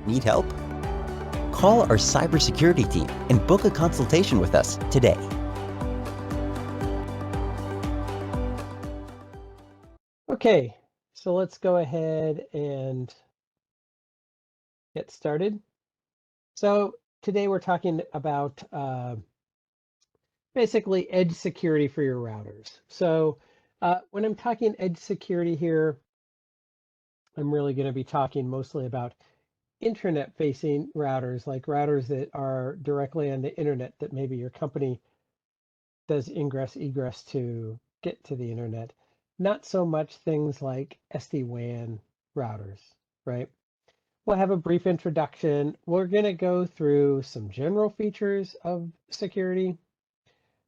Need help? Call our cybersecurity team and book a consultation with us today. Okay, so let's go ahead and get started. So today we're talking about basically edge security for your routers. So when I'm talking edge security here, I'm really going to be talking mostly about internet-facing routers, like routers that are directly on the internet that maybe your company does ingress egress to get to the internet. Not so much things like SD-WAN routers, right? We'll have a brief introduction. We're going to go through some general features of security.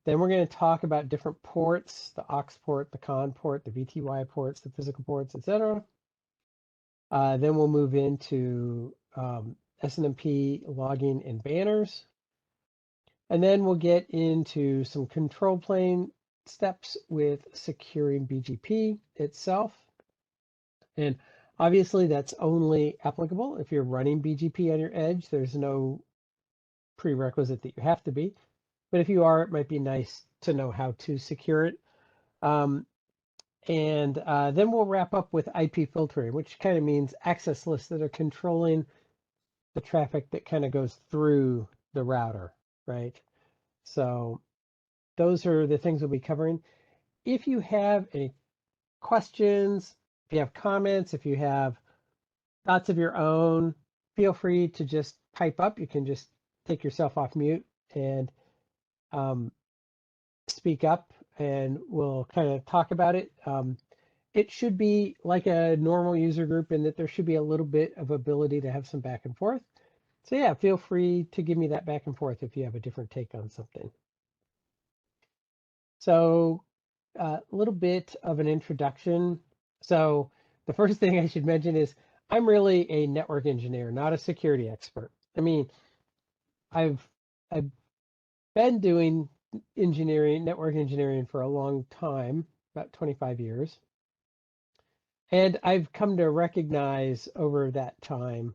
Then we're going to talk about different ports, the aux port, the CON port, the VTY ports, the physical ports, etc. Then we'll move into SNMP logging and banners. And then we'll get into some control plane steps with securing BGP itself. And obviously that's only applicable if you're running BGP on your edge. There's no prerequisite that you have to be. But if you are, it might be nice to know how to secure it. And then we'll wrap up with IP filtering, which kind of means access lists that are controlling the traffic that kind of goes through the router, right? So those are the things we'll be covering. If you have any questions, if you have comments, if you have thoughts of your own, feel free to just pipe up. You can just take yourself off mute and speak up, and we'll kind of talk about it. It should be like a normal user group in that there should be a little bit of ability to have some back and forth. So yeah, feel free to give me that back and forth if you have a different take on something. So a little bit of an introduction. So the first thing I should mention is I'm really a network engineer, not a security expert. I mean, I've been doing engineering, network engineering for a long time, about 25 years. And I've come to recognize over that time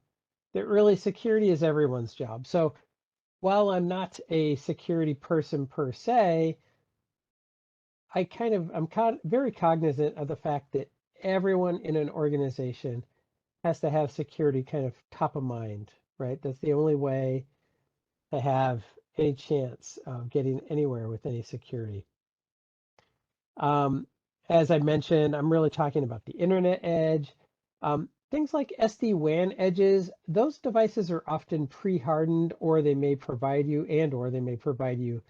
that really security is everyone's job. So while I'm not a security person per se, I'm very cognizant of the fact that everyone in an organization has to have security kind of top of mind, right? That's the only way to have any chance of getting anywhere with any security. As I mentioned, I'm really talking about the internet edge. Things like SD-WAN edges, those devices are often pre-hardened, or they may provide you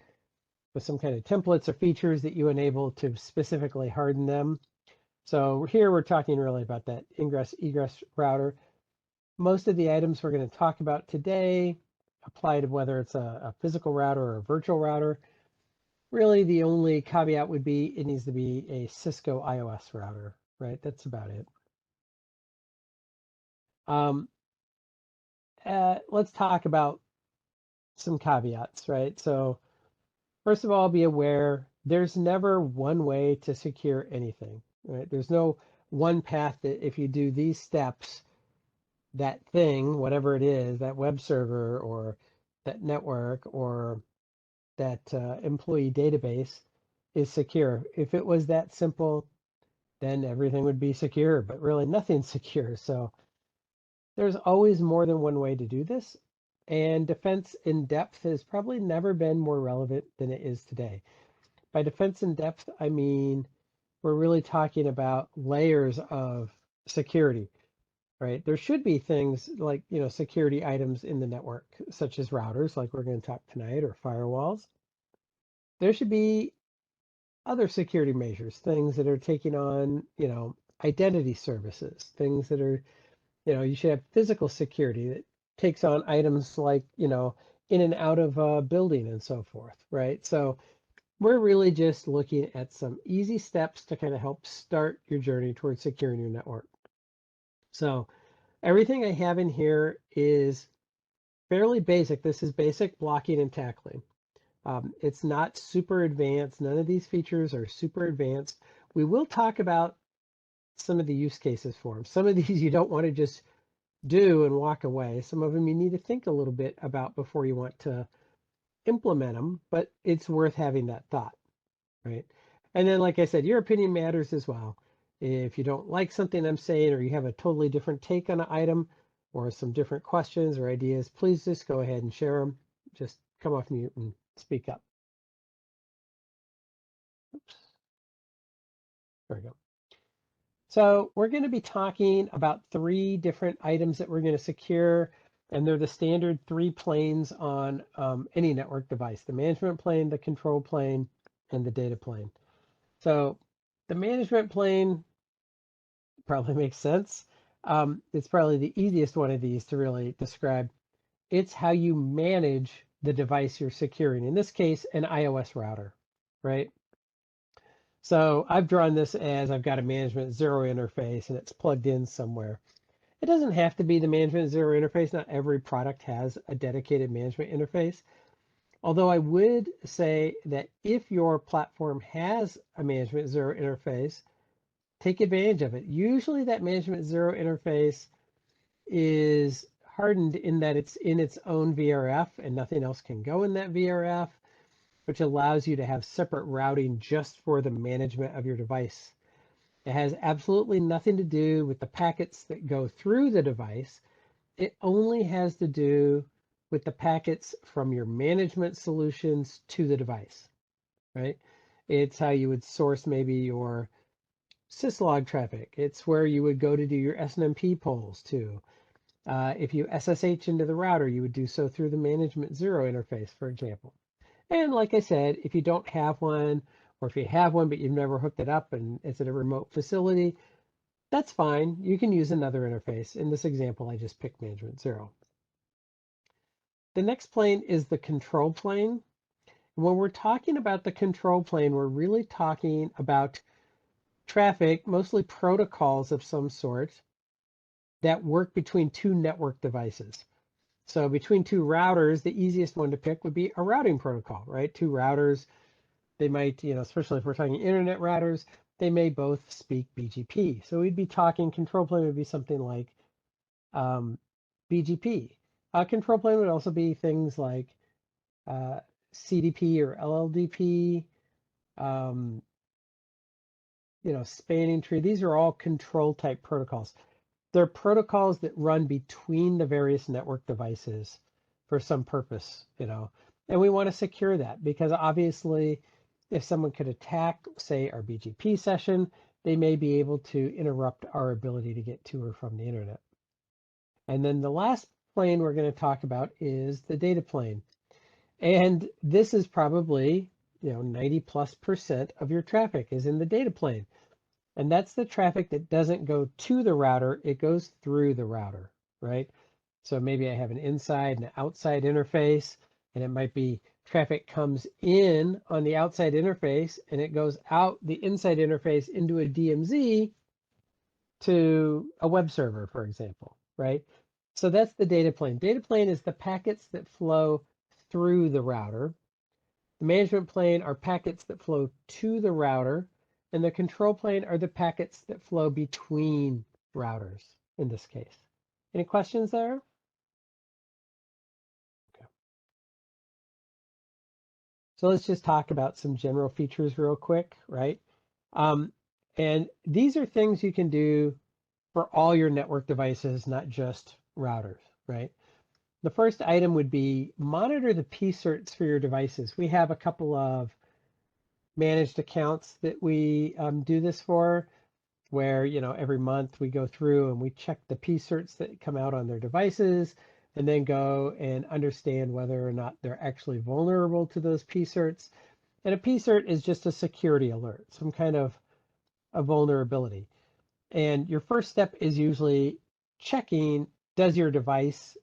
with some kind of templates or features that you enable to specifically harden them. So here we're talking really about that ingress egress router. Most of the items we're going to talk about today apply to whether it's a physical router or a virtual router. Really, the only caveat would be it needs to be a Cisco iOS router, right? That's about it. Let's talk about some caveats, right? So first of all, be aware there's never one way to secure anything, right? There's no one path that if you do these steps, that thing, whatever it is, that web server or that network or that employee database is secure. If it was that simple, then everything would be secure, but really nothing's secure. So there's always more than one way to do this. And defense in depth has probably never been more relevant than it is today. By defense in depth, I mean, we're really talking about layers of security, right? There should be things like, security items in the network, such as routers, like we're going to talk tonight, or firewalls. There should be other security measures, things that are taking on, identity services, things that are, you should have physical security that takes on items like, in and out of a building and so forth, right? So we're really just looking at some easy steps to kind of help start your journey towards securing your network. So everything I have in here is fairly basic. This is basic blocking and tackling. It's not super advanced. None of these features are super advanced. We will talk about some of the use cases for them. Some of these you don't want to just do and walk away. Some of them you need to think a little bit about before you want to implement them, but it's worth having that thought, right? And then, like I said, your opinion matters as well. If you don't like something I'm saying, or you have a totally different take on an item, or some different questions or ideas, please just go ahead and share them. Just come off mute and speak up. Oops, there we go. So we're going to be talking about 3 different items that we're going to secure, and they're the standard 3 planes on any network device: the management plane, the control plane, and the data plane. So the management plane probably makes sense. It's probably the easiest one of these to really describe. It's how you manage the device you're securing. In this case, an iOS router, right? So I've drawn this as I've got a management 0 interface and it's plugged in somewhere. It doesn't have to be the management 0 interface. Not every product has a dedicated management interface. Although I would say that if your platform has a management 0 interface, take advantage of it. Usually that management 0 interface is hardened in that it's in its own VRF and nothing else can go in that VRF, which allows you to have separate routing just for the management of your device. It has absolutely nothing to do with the packets that go through the device. It only has to do with the packets from your management solutions to the device, right? It's how you would source maybe your syslog traffic. It's where you would go to do your SNMP polls too. If you SSH into the router, you would do so through the management 0 interface, for example. And like I said, if you don't have one, or if you have one but you've never hooked it up and it's at a remote facility, that's fine. You can use another interface. In this example, I just picked management 0. The next plane is the control plane. When we're talking about the control plane, we're really talking about traffic, mostly protocols of some sort, that work between 2 network devices. So between 2 routers, the easiest one to pick would be a routing protocol, right? 2 routers, they might, especially if we're talking internet routers, they may both speak BGP. So we'd be talking, control plane would be something like BGP. Control plane would also be things like CDP or LLDP, spanning tree. These are all control type protocols. They're protocols that run between the various network devices for some purpose, and we want to secure that because obviously if someone could attack, say, our BGP session, they may be able to interrupt our ability to get to or from the internet. And then the last plane we're going to talk about is the data plane. And this is probably, 90+% of your traffic is in the data plane. And that's the traffic that doesn't go to the router, it goes through the router, right? So maybe I have an inside and an outside interface, and it might be traffic comes in on the outside interface and it goes out the inside interface into a DMZ to a web server, for example, right? So that's the data plane. Data plane is the packets that flow through the router. The management plane are packets that flow to the router, and the control plane are the packets that flow between routers in this case. Any questions there? Okay. So let's just talk about some general features real quick, right? And these are things you can do for all your network devices, not just routers, right? The first item would be monitor the pcerts for your devices. We have a couple of managed accounts that we do this for, where every month we go through and we check the pcerts that come out on their devices and then go and understand whether or not they're actually vulnerable to those pcerts. And a pcert is just a security alert, some kind of a vulnerability. And your first step is usually checking, does your device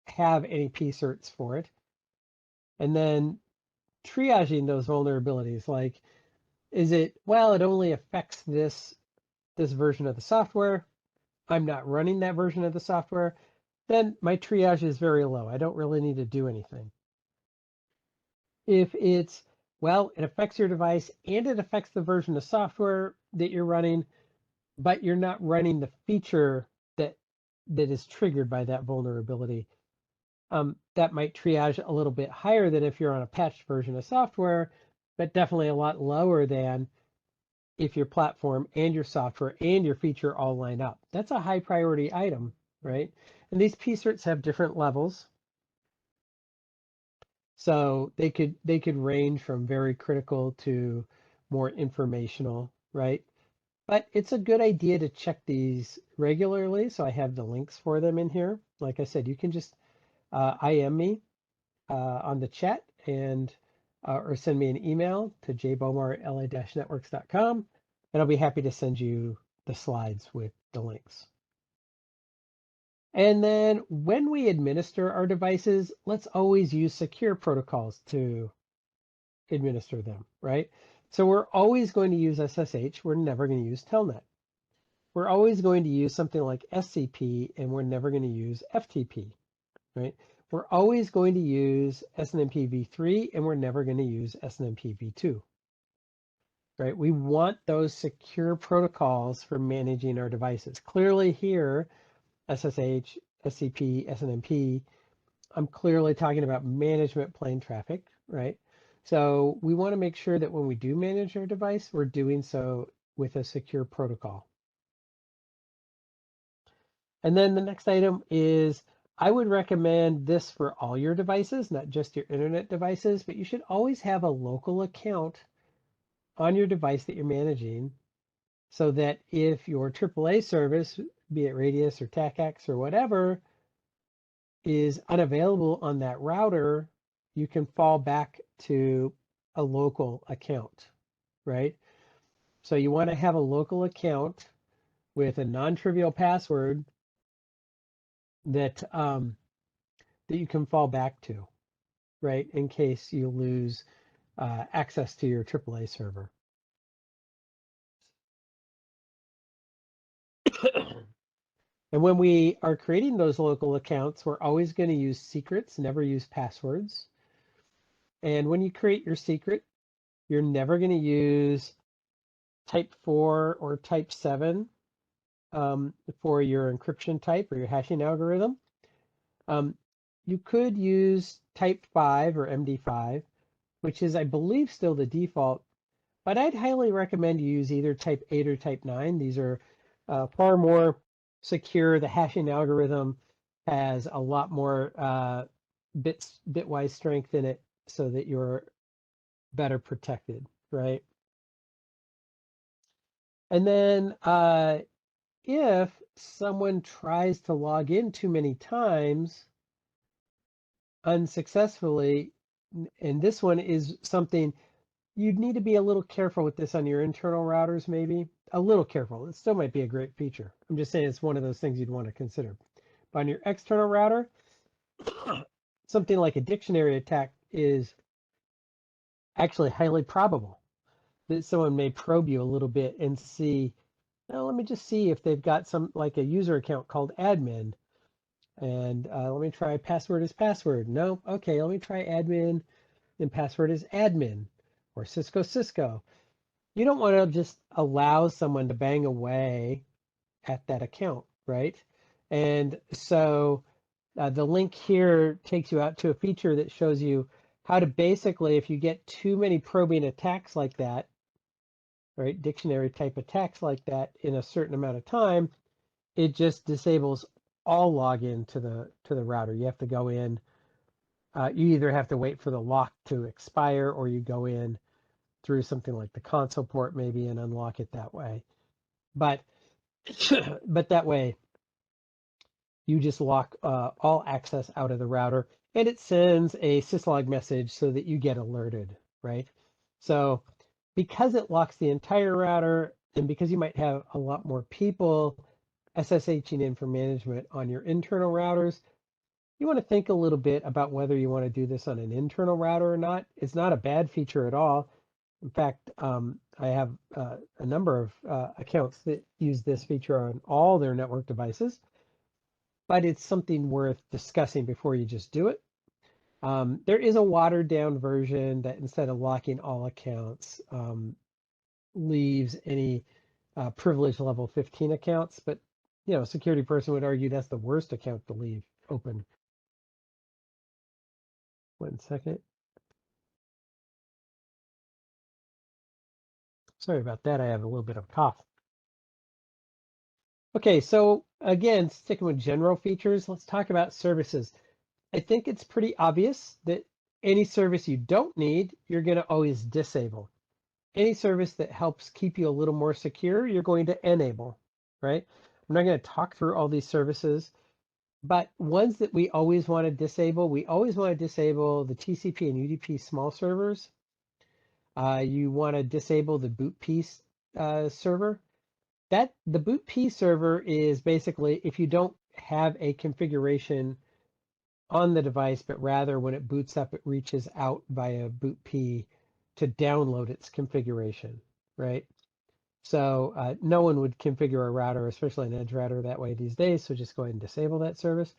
have any pcerts for it? And then triaging those vulnerabilities, like, is it, well, it only affects this version of the software. I'm not running that version of the software. Then my triage is very low. I don't really need to do anything. If it's, well, it affects your device and it affects the version of software that you're running, but you're not running the feature that that is triggered by that vulnerability. That might triage a little bit higher than if you're on a patched version of software, but definitely a lot lower than if your platform and your software and your feature all line up. That's a high priority item, right? And these P-certs have different levels. So they could range from very critical to more informational, right? But it's a good idea to check these regularly. So I have the links for them in here. Like I said, you can just IM me on the chat and or send me an email to jbomar@la-networks.com, and I'll be happy to send you the slides with the links. And then when we administer our devices, let's always use secure protocols to administer them, right? So we're always going to use SSH. We're never going to use Telnet. We're always going to use something like SCP, and we're never going to use FTP, right? We're always going to use SNMP v3, and we're never going to use SNMP v2, right? We want those secure protocols for managing our devices. Clearly here, SSH, SCP, SNMP, I'm clearly talking about management plane traffic, right? So we want to make sure that when we do manage our device, we're doing so with a secure protocol. And then the next item is I would recommend this for all your devices, not just your internet devices, but you should always have a local account on your device that you're managing so that if your AAA service, be it Radius or TACAX or whatever, is unavailable on that router, you can fall back to a local account, right? So you want to have a local account with a non-trivial password that that you can fall back to, right? In case you lose access to your AAA server. And when we are creating those local accounts, we're always going to use secrets, never use passwords. And when you create your secret, you're never going to use type 4 or type 7 for your encryption type or your hashing algorithm. You could use type 5 or MD5, which is, I believe, still the default, but I'd highly recommend you use either type 8 or type 9. These are far more secure. The hashing algorithm has a lot more bitwise strength in it so that you're better protected, right? And then if someone tries to log in too many times unsuccessfully, and this one is something you'd need to be a little careful with this on your internal routers, maybe a little careful. It still might be a great feature. I'm just saying it's one of those things you'd want to consider. But on your external router, something like a dictionary attack is actually highly probable that someone may probe you a little bit and see, now let me just see if they've got some like a user account called admin. And let me try password is password. No, okay, let me try admin and password is admin or Cisco. You don't want to just allow someone to bang away at that account, right? And so the link here takes you out to a feature that shows you how to basically, if you get too many probing attacks like that, right, dictionary type attacks like that in a certain amount of time, it just disables all login to the router. You have to go in. You either have to wait for the lock to expire, or you go in through something like the console port maybe and unlock it that way. But but that way you just lock all access out of the router, and it sends a syslog message so that you get alerted, right? So because it locks the entire router, and because you might have a lot more people SSHing in for management on your internal routers, you want to think a little bit about whether you want to do this on an internal router or not. It's not a bad feature at all. In fact, I have a number of accounts that use this feature on all their network devices, but it's something worth discussing before you just do it. There is a watered down version that instead of locking all accounts, leaves any privilege level 15 accounts, but a security person would argue that's the worst account to leave open. 1 second. Sorry about that. I have a little bit of cough. Okay, so again, sticking with general features, let's talk about services. I think it's pretty obvious that any service you don't need, you're going to always disable. Any service that helps keep you a little more secure, you're going to enable, right? I'm not going to talk through all these services, but ones that we always want to disable, we always want to disable the TCP and UDP small servers. You want to disable the boot piece server. The boot P server is basically if you don't have a configuration on the device, but rather when it boots up, it reaches out via boot P to download its configuration, right? So no one would configure a router, especially an edge router, that way these days. So just go ahead and disable that service.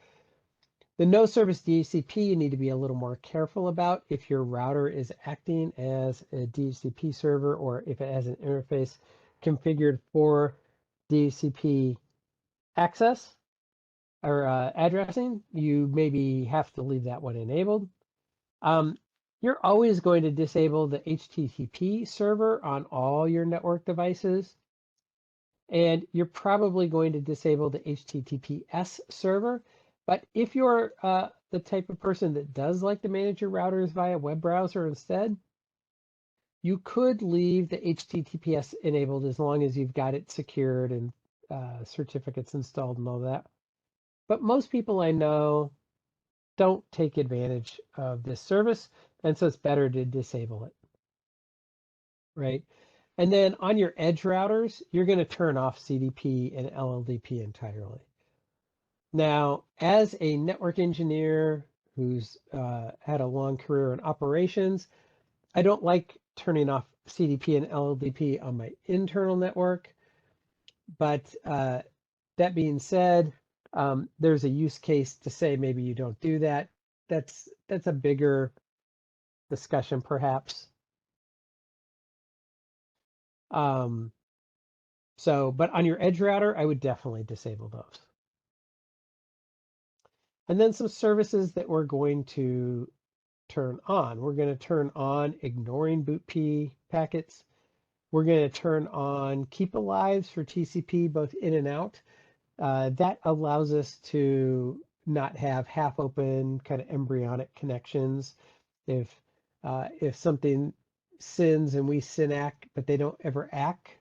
The no service DHCP, you need to be a little more careful about if your router is acting as a DHCP server or if it has an interface configured for DHCP access or addressing, you maybe have to leave that one enabled. You're always going to disable the HTTP server on all your network devices. And you're probably going to disable the HTTPS server. But if you're the type of person that does like to manage your routers via web browser instead, you could leave the HTTPS enabled as long as you've got it secured and certificates installed and all that. But most people I know don't take advantage of this service, and so it's better to disable it, right? And then on your edge routers, you're going to turn off CDP and LLDP entirely. Now, as a network engineer who's had a long career in operations, I don't like turning off CDP and LLDP on my internal network. But that being said, there's a use case to say maybe you don't do that. That's a bigger discussion, perhaps. But on your edge router, I would definitely disable those. And then some services that we're going to turn on. We're going to turn on ignoring boot P packets. We're going to turn on keep alives for TCP, both in and out. That allows us to not have half open kind of embryonic connections. If something sins and we SYN-ACK, but they don't ever ACK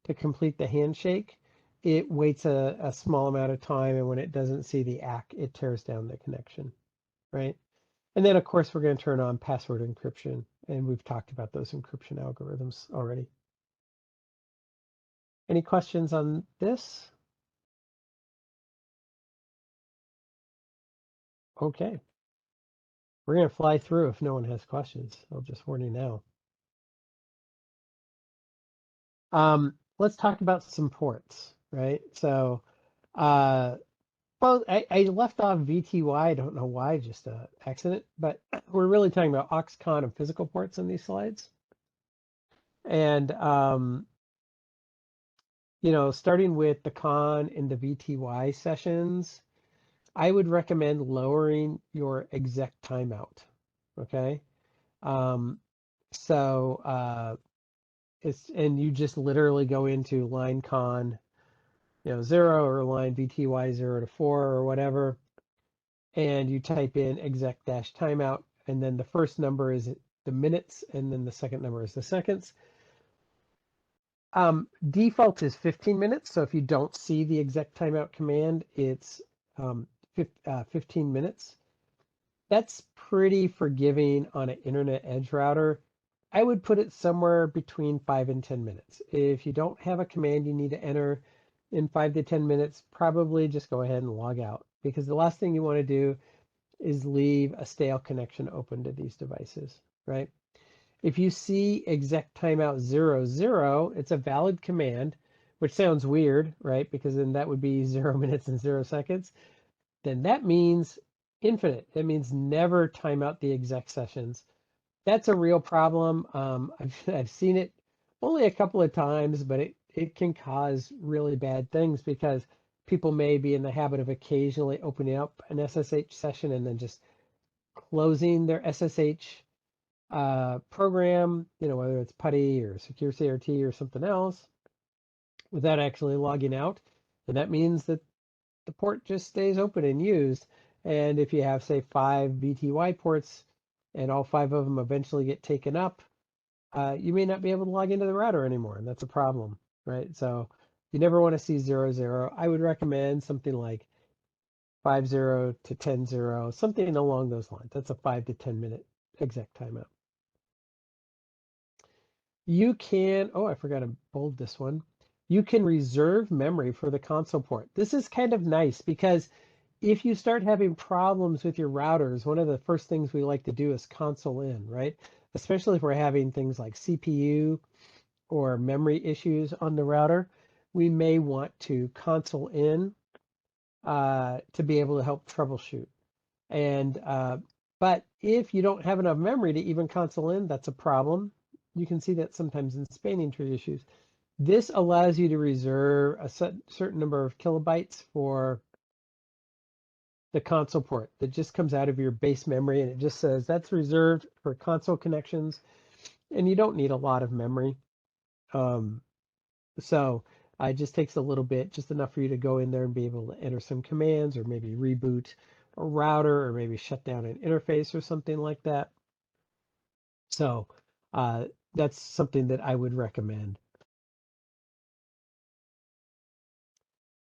to complete the handshake, it waits a small amount of time, and when it doesn't see the ACK, it tears down the connection, right? And then, of course, we're going to turn on password encryption, and we've talked about those encryption algorithms already. Any questions on this? Okay. We're going to fly through if no one has questions. I'll just warn you now. Let's talk about some ports, right? So, well, I left off VTY. I don't know why, just an accident, but we're really talking about aux-con and physical ports on these slides. And, starting with the con and the VTY sessions, I would recommend lowering your exec timeout, okay? And you just literally go into line con, 0 or line VTY 0 to 4 or whatever, and you type in exec dash timeout, and then the first number is the minutes, and then the second number is the seconds. Default is 15 minutes, so if you don't see the exec timeout command, it's 15 minutes. That's pretty forgiving on an internet edge router. I would put it somewhere between 5 and 10 minutes. If you don't have a command you need to enter in 5 to 10 minutes, probably just go ahead and log out, because the last thing you want to do is leave a stale connection open to these devices, right? If you see exec timeout 00, it's a valid command, which sounds weird, right? Because then that would be 0 minutes and 0 seconds. Then that means infinite. It means never time out the exec sessions. That's a real problem. I've seen it only a couple of times, but it can cause really bad things because people may be in the habit of occasionally opening up an SSH session and then just closing their SSH program, whether it's PuTTY or Secure CRT or something else, without actually logging out. And that means that the port just stays open and used. And if you have, say, 5 VTY ports and all 5 of them eventually get taken up, you may not be able to log into the router anymore. And that's a problem, right? So you never want to see 00. I would recommend something like 50 to 10-0, something along those lines. That's a 5 to 10 minute exec timeout. You can, oh, I forgot to bold this one. You can reserve memory for the console port. This is kind of nice because if you start having problems with your routers, one of the first things we like to do is console in, right? Especially if we're having things like CPU or memory issues on the router, we may want to console in to be able to help troubleshoot. And but if you don't have enough memory to even console in, that's a problem. You can see that sometimes in spanning tree issues. This allows you to reserve a certain number of kilobytes for the console port that just comes out of your base memory, and it just says that's reserved for console connections, and you don't need a lot of memory. So it just takes a little bit, just enough for you to go in there and be able to enter some commands or maybe reboot a router or maybe shut down an interface or something like that. So that's something that I would recommend.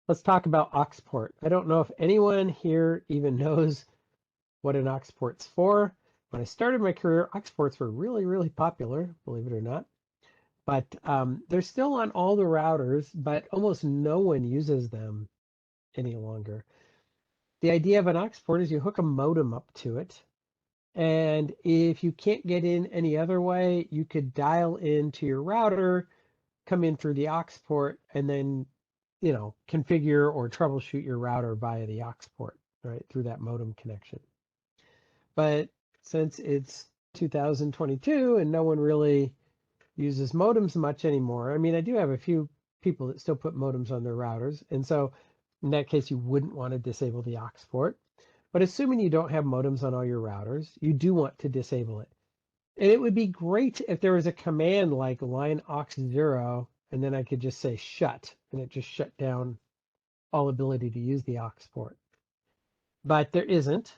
Let's talk about aux port. I don't know if anyone here even knows what an aux port's for. When I started my career, aux ports were really, really popular, believe it or not. But they're still on all the routers, but almost no one uses them any longer. The idea of an aux port is you hook a modem up to it. And if you can't get in any other way, you could dial into your router, come in through the aux port, and then, configure or troubleshoot your router via the aux port, right, through that modem connection. But since it's 2022 and no one really uses modems much anymore, I mean, I do have a few people that still put modems on their routers. And so in that case, you wouldn't want to disable the aux port. But assuming you don't have modems on all your routers, you do want to disable it. And it would be great if there was a command like line aux 0, and then I could just say shut, and it just shut down all ability to use the aux port. But there isn't.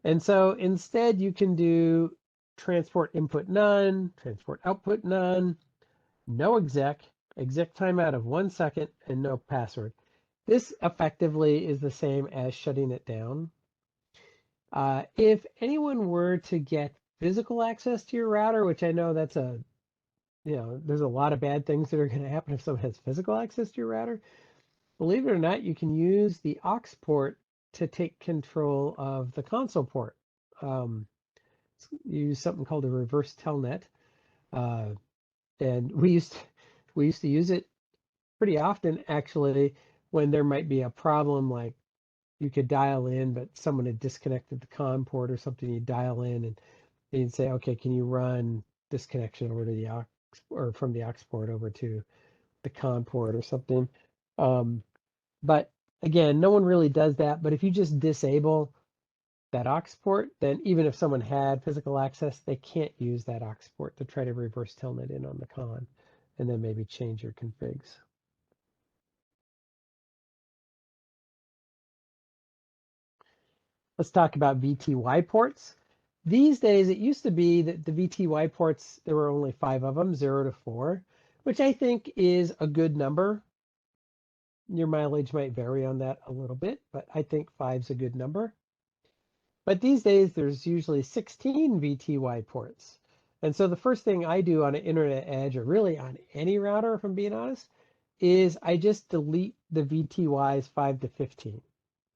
And so instead you can do transport input none, transport output none, no exec timeout of 1 second, and no password. This effectively is the same as shutting it down. If anyone were to get physical access to your router, which I know that's there's a lot of bad things that are going to happen if someone has physical access to your router. Believe it or not, you can use the aux port to take control of the console port. Use something called a reverse telnet, and we used to use it pretty often actually when there might be a problem, like you could dial in, but someone had disconnected the COM port or something. You dial in and you'd say, okay, can you run this connection over to the aux, or from the aux port over to the COM port or something. But again, no one really does that. But if you just disable that aux port, then even if someone had physical access, they can't use that aux port to try to reverse telnet in on the con, and then maybe change your configs. Let's talk about VTY ports. These days, it used to be that the VTY ports, there were only 5 of them, 0 to 4, which I think is a good number. Your mileage might vary on that a little bit, but I think 5's a good number. But these days, there's usually 16 VTY ports. And so the first thing I do on an internet edge, or really on any router, if I'm being honest, is I just delete the VTYs 5 to 15,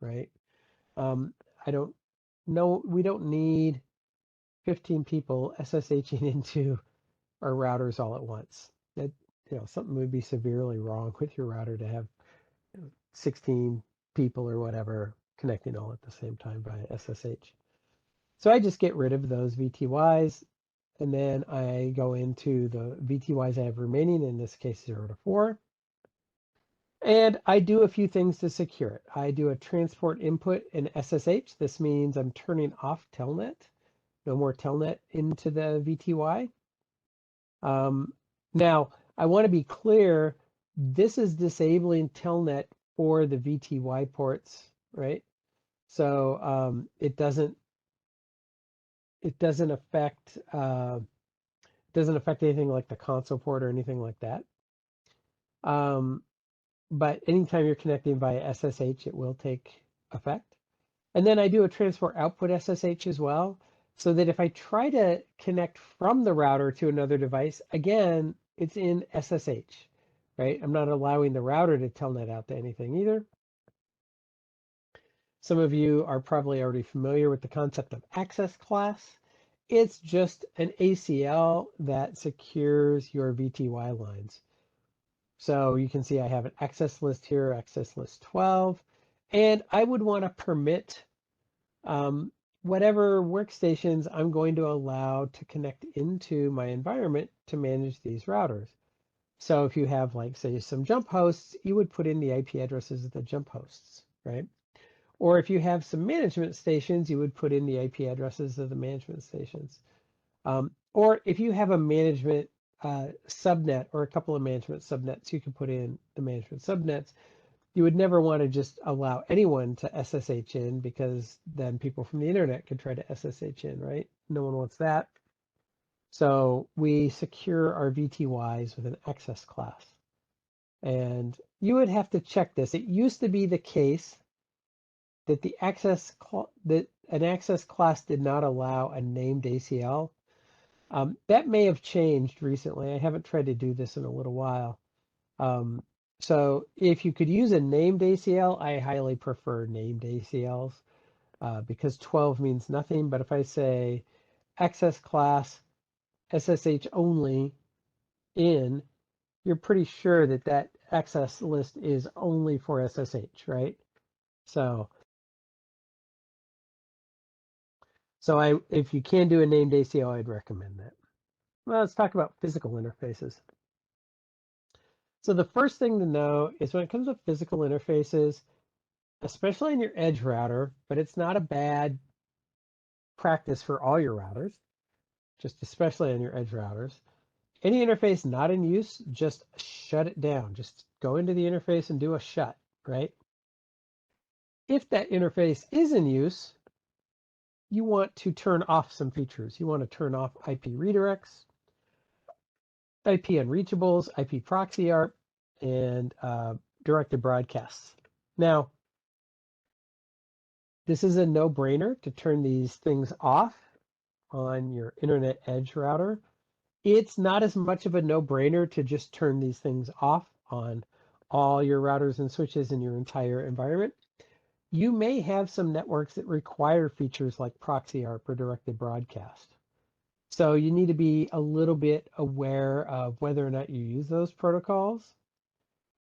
right? I don't know, we don't need 15 people SSHing into our routers all at once. That, something would be severely wrong with your router to have 16 people or whatever connecting all at the same time via SSH. So I just get rid of those VTYs, and then I go into the VTYs I have remaining, in this case 0 to 4. And I do a few things to secure it. I do a transport input in SSH. This means I'm turning off telnet. No more telnet into the VTY. Now, I want to be clear, this is disabling telnet for the VTY ports, right? So it doesn't affect anything like the console port or anything like that. But anytime you're connecting via SSH, it will take effect. And then I do a transport output SSH as well, so that if I try to connect from the router to another device, again, it's in SSH, right? I'm not allowing the router to telnet out to anything either. Some of you are probably already familiar with the concept of access class. It's just an ACL that secures your VTY lines. So you can see I have an access list here, access list 12, and I would want to permit whatever workstations I'm going to allow to connect into my environment to manage these routers. So if you have, like, say, some jump hosts, you would put in the IP addresses of the jump hosts, right? Or if you have some management stations, you would put in the IP addresses of the management stations. Or if you have a management subnet or a couple of management subnets, you can put in the management subnets. You would never want to just allow anyone to SSH in, because then people from the internet could try to SSH in, right? No one wants that. So we secure our VTYs with an access class. And you would have to check this. It used to be the case that an access class did not allow a named ACL. That may have changed recently. I haven't tried to do this in a little while. So if you could use a named ACL, I highly prefer named ACLs because 12 means nothing. But if I say access class SSH only in, you're pretty sure that that access list is only for SSH, right? So if you can do a named ACL, I'd recommend that. Well, let's talk about physical interfaces. So the first thing to know is when it comes to physical interfaces, especially in your edge router, but it's not a bad practice for all your routers, just especially on your edge routers. Any interface not in use, just shut it down. Just go into the interface and do a shut, right? If that interface is in use, you want to turn off some features. You want to turn off IP redirects, IP unreachables, IP proxy ARP, and directed broadcasts. Now, this is a no-brainer to turn these things off on your internet edge router. It's not as much of a no-brainer to just turn these things off on all your routers and switches in your entire environment. You may have some networks that require features like proxy ARP or directed broadcast. So you need to be a little bit aware of whether or not you use those protocols.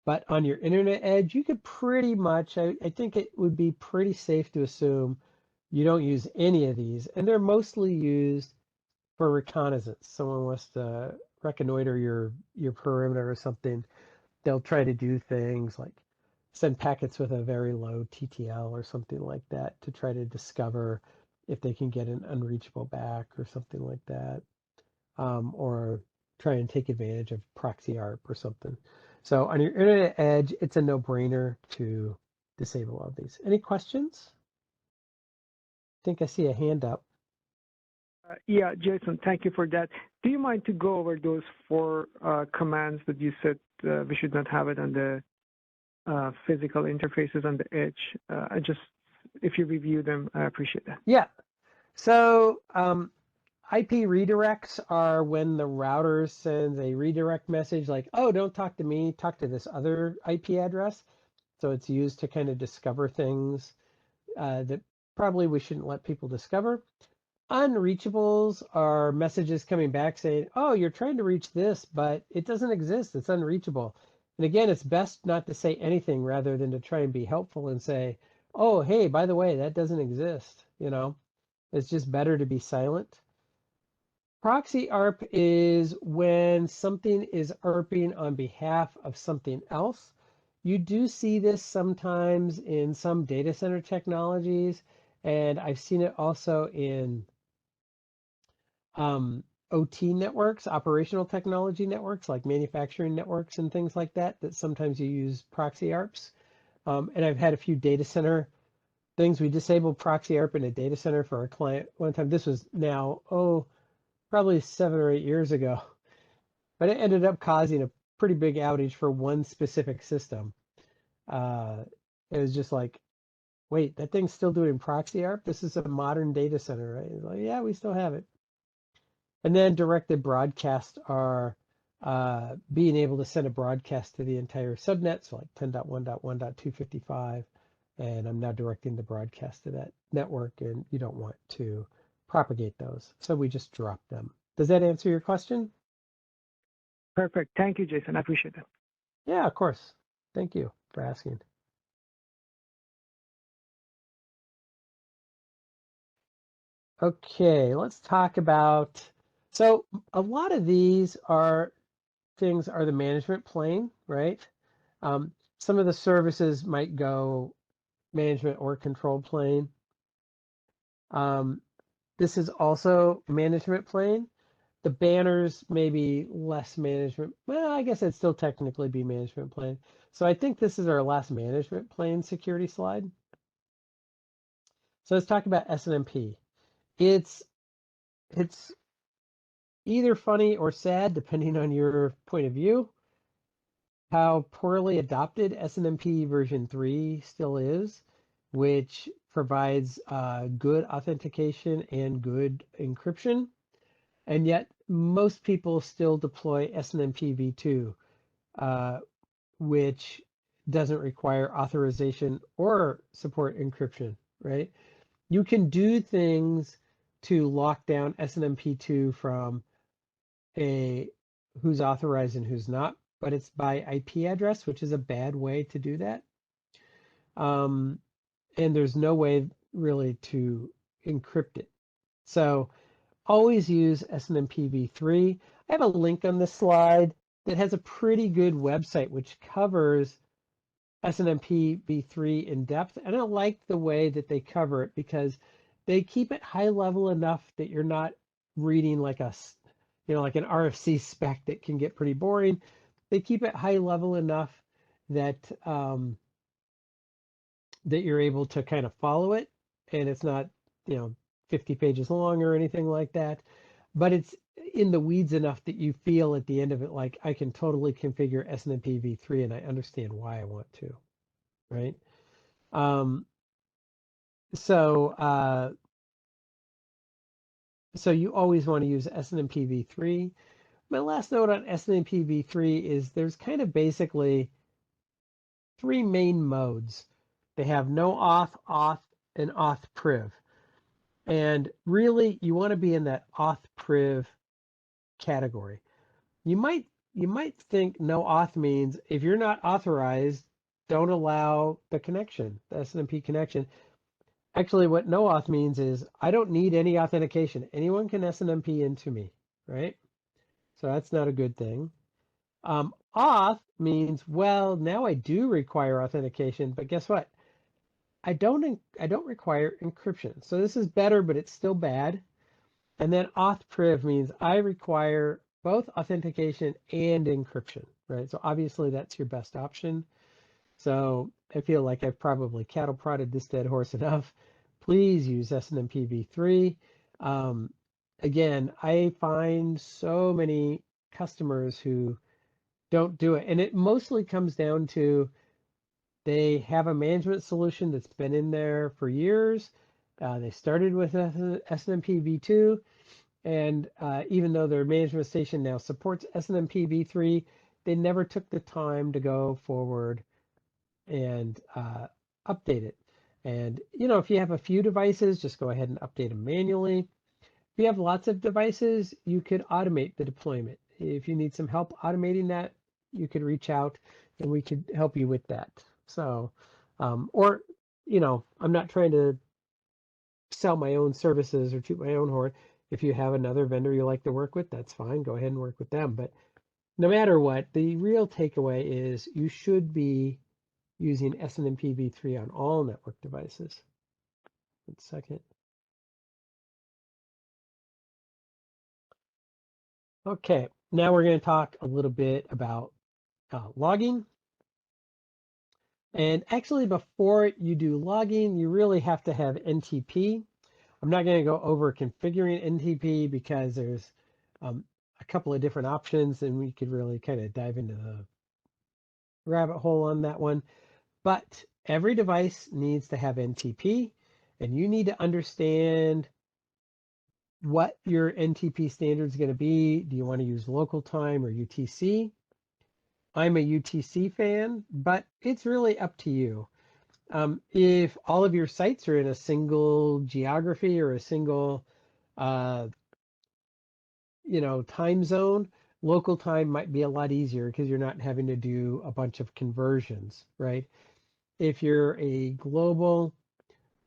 But on your internet edge, you could pretty much, I think it would be pretty safe to assume you don't use any of these. And they're mostly used for reconnaissance. Someone wants to reconnoiter your perimeter or something. They'll try to do things like send packets with a very low TTL or something like that to try to discover if they can get an unreachable back or something like that. Or try and take advantage of proxy ARP or something. So on your internet edge, it's a no-brainer to disable all these. Any questions? I think I see a hand up. Yeah, Jason, thank you for that. Do you mind to go over those 4 commands that you said we should not have it on the physical interfaces on the edge? If you review them, I appreciate that. Yeah. So IP redirects are when the router sends a redirect message like, oh, don't talk to me, talk to this other IP address. So it's used to kind of discover things that probably we shouldn't let people discover. Unreachables are messages coming back saying, oh, you're trying to reach this, but it doesn't exist. It's unreachable. And again, it's best not to say anything rather than to try and be helpful and say, oh, hey, by the way, that doesn't exist. You know, it's just better to be silent. Proxy ARP is when something is ARPing on behalf of something else. You do see this sometimes in some data center technologies, and I've seen it also in OT networks, operational technology networks, like manufacturing networks and things like that, that sometimes you use proxy ARPs. And I've had a few data center things. We disabled proxy ARP in a data center for a client one time. This was now, probably 7 or 8 years ago. But it ended up causing a pretty big outage for one specific system. It was just like, wait, that thing's still doing proxy ARP? This is a modern data center, right? It's like, yeah, we still have it. And then directed broadcasts are being able to send a broadcast to the entire subnet, so like 10.1.1.255, and I'm now directing the broadcast to that network, and you don't want to propagate those, so we just drop them. Does that answer your question? Perfect. Thank you, Jason. I appreciate that. Yeah, of course. Thank you for asking. Okay, let's talk about, so a lot of these things are the management plane, right? Some of the services might go management or control plane. This is also management plane. The banners may be less management. Well, I guess it'd still technically be management plane. So I think this is our last management plane security slide. So let's talk about SNMP. It's either funny or sad, depending on your point of view, how poorly adopted SNMP version 3 still is, which provides good authentication and good encryption. And yet most people still deploy SNMP v2, which doesn't require authorization or support encryption, right? You can do things to lock down SNMP2 from who's authorized and who's not, but it's by IP address, which is a bad way to do that. And there's no way really to encrypt it. So always use SNMP v3. I have a link on this slide that has a pretty good website which covers SNMP v3 in depth. And I like the way that they cover it because they keep it high level enough that you're not reading like like an RFC spec that can get pretty boring. They keep it high level enough that that you're able to kind of follow it, and it's not 50 pages long or anything like that, but it's in the weeds enough that you feel at the end of it like I can totally configure SNMP v3 and I understand why I want to, right? So you always want to use SNMP v3. My last note on SNMP v3 is there's kind of basically 3 main modes. They have no auth, and auth priv. And really, you want to be in that auth priv category. You might think no auth means if you're not authorized, don't allow the connection, the SNMP connection. Actually, what no auth means is I don't need any authentication. Anyone can SNMP into me, right? So that's not a good thing. Auth means, well, now I do require authentication, but guess what? I don't require encryption. So this is better, but it's still bad. And then auth priv means I require both authentication and encryption, right? So obviously that's your best option. So I feel like I've probably cattle prodded this dead horse enough. Please use SNMP v3. Again, I find so many customers who don't do it. And it mostly comes down to they have a management solution that's been in there for years. They started with SNMP v2, and even though their management station now supports SNMP v3, they never took the time to go forward and update it. And if you have a few devices, just go ahead and update them manually. If you have lots of devices, you could automate the deployment. If you need some help automating that, you could reach out and we could help you with that. So, or, I'm not trying to sell my own services or toot my own horn. If you have another vendor you like to work with, that's fine. Go ahead and work with them. But no matter what, the real takeaway is you should be using SNMP v3 on all network devices. 1 second. Okay, now we're going to talk a little bit about logging. And actually, before you do logging, you really have to have NTP. I'm not going to go over configuring NTP because there's a couple of different options, and we could really kind of dive into the rabbit hole on that one. But every device needs to have NTP, and you need to understand what your NTP standard is going to be. Do you want to use local time or UTC? I'm a UTC fan, but it's really up to you. If all of your sites are in a single geography or a single, time zone, local time might be a lot easier because you're not having to do a bunch of conversions, right? If you're a global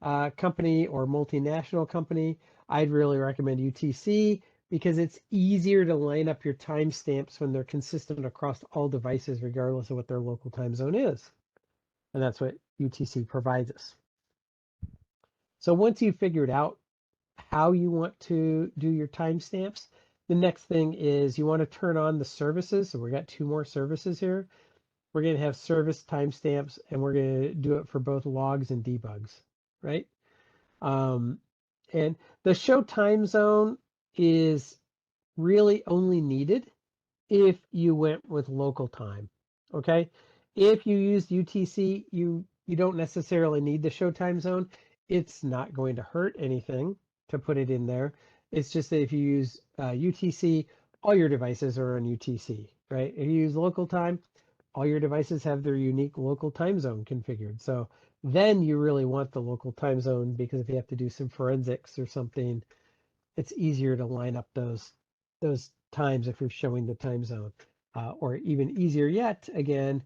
company or multinational company, I'd really recommend UTC because it's easier to line up your timestamps when they're consistent across all devices, regardless of what their local time zone is. And that's what UTC provides us. So once you've figured out how you want to do your timestamps, the next thing is you want to turn on the services. So we got 2 more services here. We're going to have service timestamps, and we're going to do it for both logs and debugs, right? And the show time zone is really only needed if you went with local time, okay? If you used UTC, you don't necessarily need the show time zone. It's not going to hurt anything to put it in there. It's just that if you use UTC, all your devices are on UTC, right? If you use local time, all your devices have their unique local time zone configured. So then you really want the local time zone, because if you have to do some forensics or something, it's easier to line up those times if you're showing the time zone. Or even easier yet, again,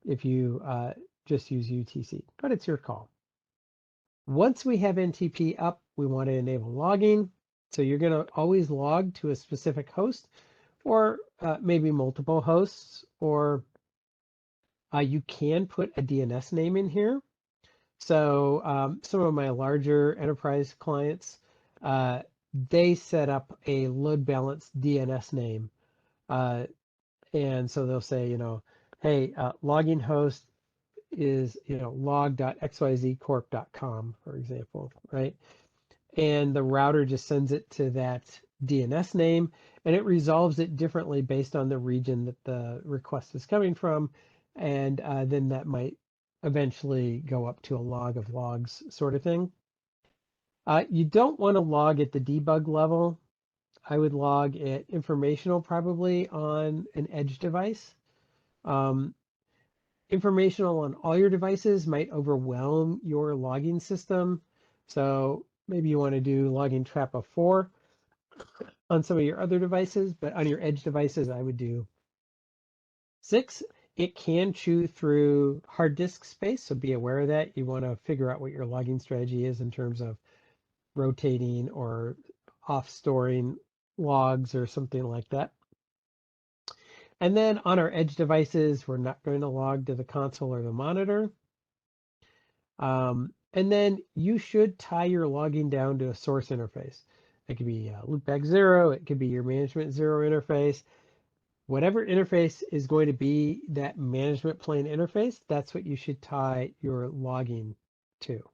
if you just use UTC, but it's your call. Once we have NTP up, we want to enable logging. So you're going to always log to a specific host, or maybe multiple hosts, or you can put a DNS name in here. So some of my larger enterprise clients, they set up a load balance DNS name. And so they'll say, hey, logging host is, log.xyzcorp.com, for example, right? And the router just sends it to that DNS name, and it resolves it differently based on the region that the request is coming from. And then that might eventually go up to a log of logs sort of thing. You don't want to log at the debug level. I would log at informational, probably on an edge device. Informational on all your devices might overwhelm your logging system. So maybe you want to do logging trap of 4 on some of your other devices, but on your edge devices, I would do 6. It can chew through hard disk space, so be aware of that. You want to figure out what your logging strategy is in terms of rotating or off storing logs or something like that. And then on our edge devices, we're not going to log to the console or the monitor. And then you should tie your logging down to a source interface. It could be loopback 0, it could be your management 0 interface. Whatever interface is going to be that management plane interface, that's what you should tie your logging to.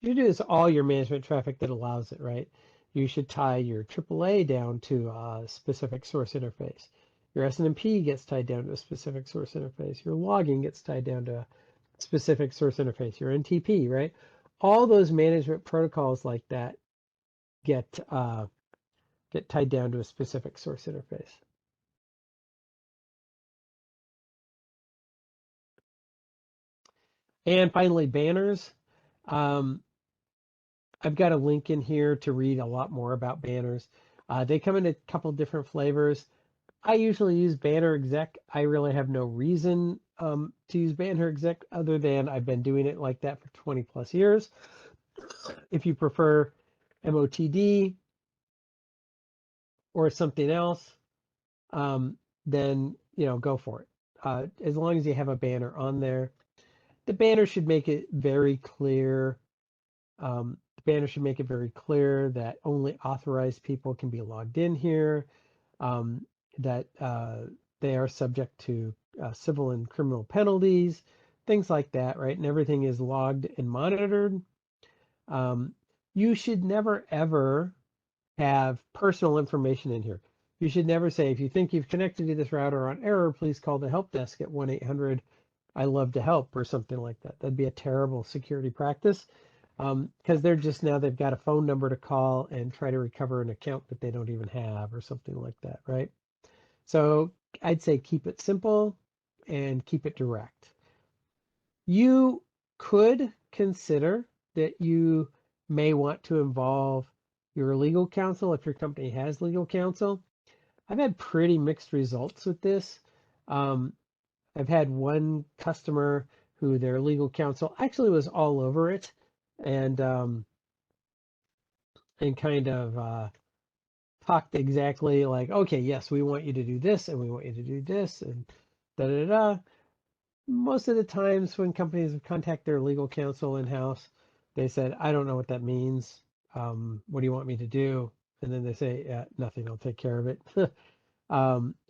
You do this all your management traffic that allows it, right? You should tie your AAA down to a specific source interface. Your SNMP gets tied down to a specific source interface. Your logging gets tied down to a specific source interface. Your NTP, right? All those management protocols like that get tied down to a specific source interface. And finally, banners. I've got a link in here to read a lot more about banners. They come in a couple different flavors. I usually use Banner Exec. I really have no reason to use Banner Exec other than I've been doing it like that for 20 plus years. If you prefer MOTD or something else, then go for it. As long as you have a banner on there, the banner should make it very clear. The banner should make it very clear that only authorized people can be logged in here, that they are subject to civil and criminal penalties, things like that, right? And everything is logged and monitored. You should never, ever have personal information in here. You should never say, if you think you've connected to this router on error, please call the help desk at 1-800-I love to help or something like that. That'd be a terrible security practice because they've got a phone number to call and try to recover an account that they don't even have or something like that, right? So I'd say keep it simple and keep it direct. You could consider that you may want to involve your legal counsel if your company has legal counsel. I've had pretty mixed results with this. I've had one customer who their legal counsel actually was all over it and kind of talked exactly like, okay, yes, we want you to do this and we want you to do this and da da da. Most of the times when companies contact their legal counsel in-house, they said, I don't know what that means. What do you want me to do? And then they say, yeah, nothing, I'll take care of it.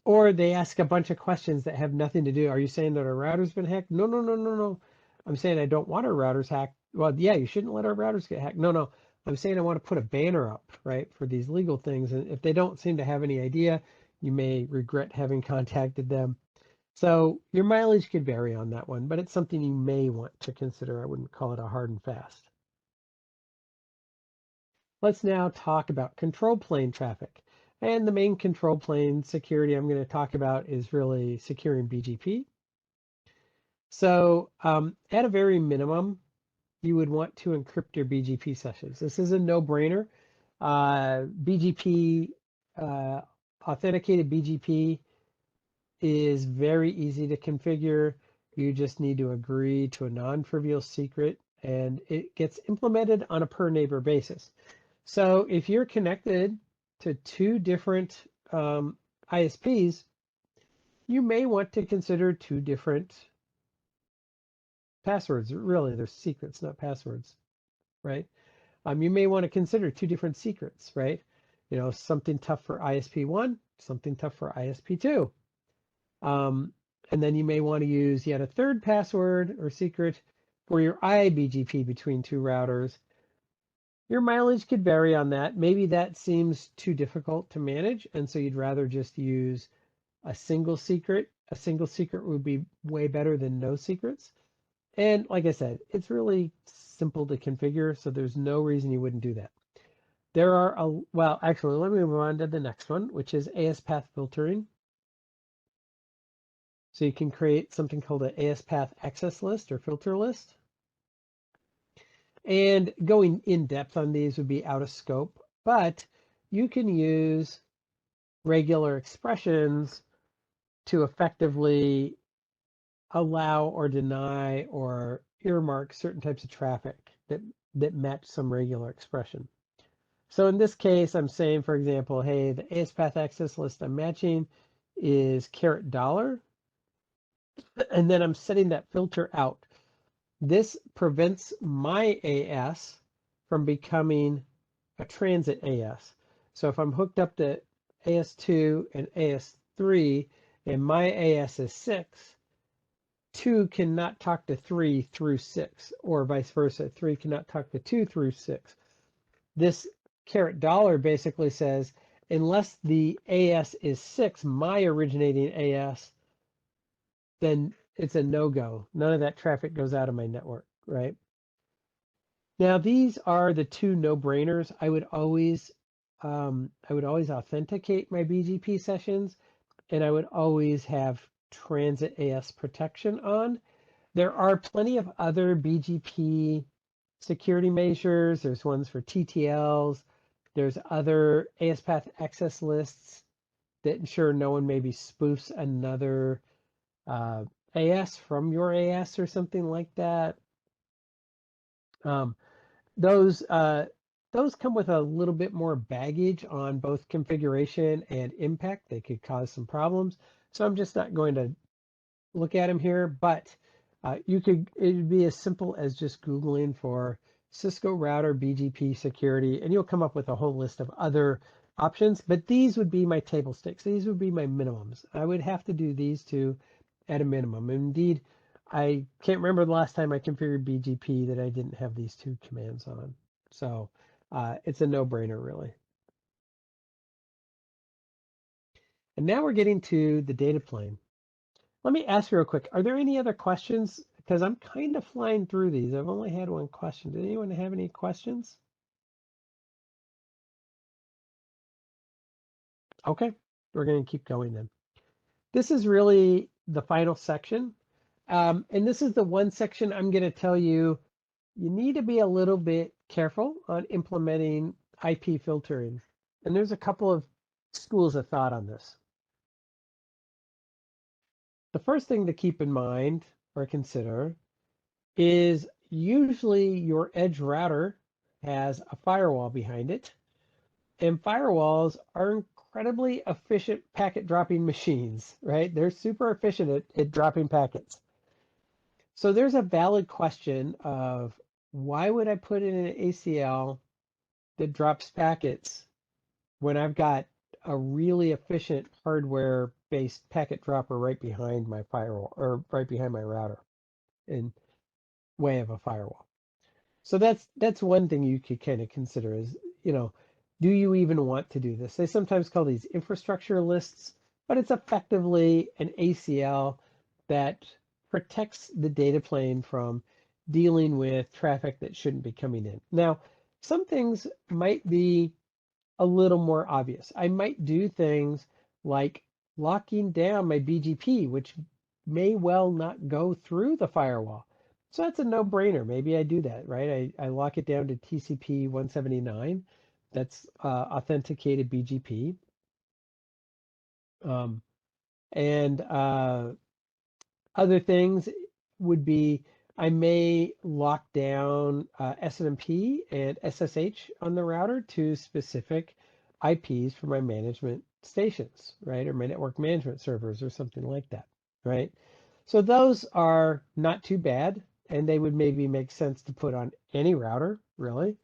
Or they ask a bunch of questions that have nothing to do. Are you saying that our router's been hacked? No, no, no, no, no. I'm saying I don't want our routers hacked. Well, yeah, you shouldn't let our routers get hacked. No, no. I'm saying I want to put a banner up, right, for these legal things. And if they don't seem to have any idea, you may regret having contacted them. So your mileage could vary on that one, but it's something you may want to consider. I wouldn't call it a hard and fast. Let's now talk about control plane traffic. And the main control plane security I'm going to talk about is really securing BGP. So at a very minimum, you would want to encrypt your BGP sessions. This is a no-brainer. BGP, authenticated BGP is very easy to configure. You just need to agree to a non-trivial secret, and it gets implemented on a per neighbor basis. So if you're connected to two different ISPs, you may want to consider two different passwords. Really, they're secrets, not passwords, right? You may want to consider two different secrets, right? You know, something tough for ISP1, something tough for ISP2. And then you may want to use yet a third password or secret for your iBGP between two routers. Your mileage could vary on that. Maybe that seems too difficult to manage, and so you'd rather just use a single secret. A single secret would be way better than no secrets. And like I said, it's really simple to configure, so there's no reason you wouldn't do that. There are, well, actually, let me move on to the next one, which is AS path filtering. So you can create something called an AS path access list or filter list. And going in depth on these would be out of scope, but you can use regular expressions to effectively allow or deny or earmark certain types of traffic that match some regular expression. So in this case, I'm saying, for example, hey, the AS path access list I'm matching is $, and then I'm setting that filter out. This prevents my AS from becoming a transit AS. So if I'm hooked up to AS2 and AS3 and my AS is 6, 2 cannot talk to 3 through 6, or vice versa. 3 cannot talk to 2 through 6. This $, basically says, unless the AS is 6, my originating AS, then it's a no-go. None of that traffic goes out of my network, right? Now, these are the two no-brainers. I would always authenticate my BGP sessions, and I would always have transit AS protection on. There are plenty of other BGP security measures. There's ones for TTLs. There's other AS path access lists that ensure no one maybe spoofs another AS from your AS or something like that. Those come with a little bit more baggage on both configuration and impact. They could cause some problems. So I'm just not going to look at them here, but It'd be as simple as just Googling for Cisco router BGP security, and you'll come up with a whole list of other options, but these would be my table stakes. These would be my minimums. I would have to do these two at a minimum. Indeed, I can't remember the last time I configured BGP that I didn't have these two commands on. So it's a no-brainer, really. And now we're getting to the data plane. Let me ask you real quick, are there any other questions? Because I'm kind of flying through these. I've only had one question. Did anyone have any questions? Okay, we're going to keep going then. This is really the final section. And this is the one section I'm going to tell you, you need to be a little bit careful on implementing IP filtering. And there's a couple of schools of thought on this. The first thing to keep in mind or consider is usually your edge router has a firewall behind it, and firewalls are incredibly efficient packet dropping machines, right? They're super efficient at dropping packets. So there's a valid question of why would I put in an ACL that drops packets when I've got a really efficient hardware-based packet dropper right behind my firewall or right behind my router in way of a firewall. So that's one thing you could kind of consider is, do you even want to do this? They sometimes call these infrastructure lists, but it's effectively an ACL that protects the data plane from dealing with traffic that shouldn't be coming in. Now, some things might be a little more obvious. I might do things like locking down my BGP, which may well not go through the firewall. So that's a no-brainer. Maybe I do that, right? I lock it down to TCP 179. That's authenticated BGP. And other things would be I may lock down SNMP and SSH on the router to specific IPs for my management stations, right? Or my network management servers or something like that, right? So those are not too bad, and they would maybe make sense to put on any router, really,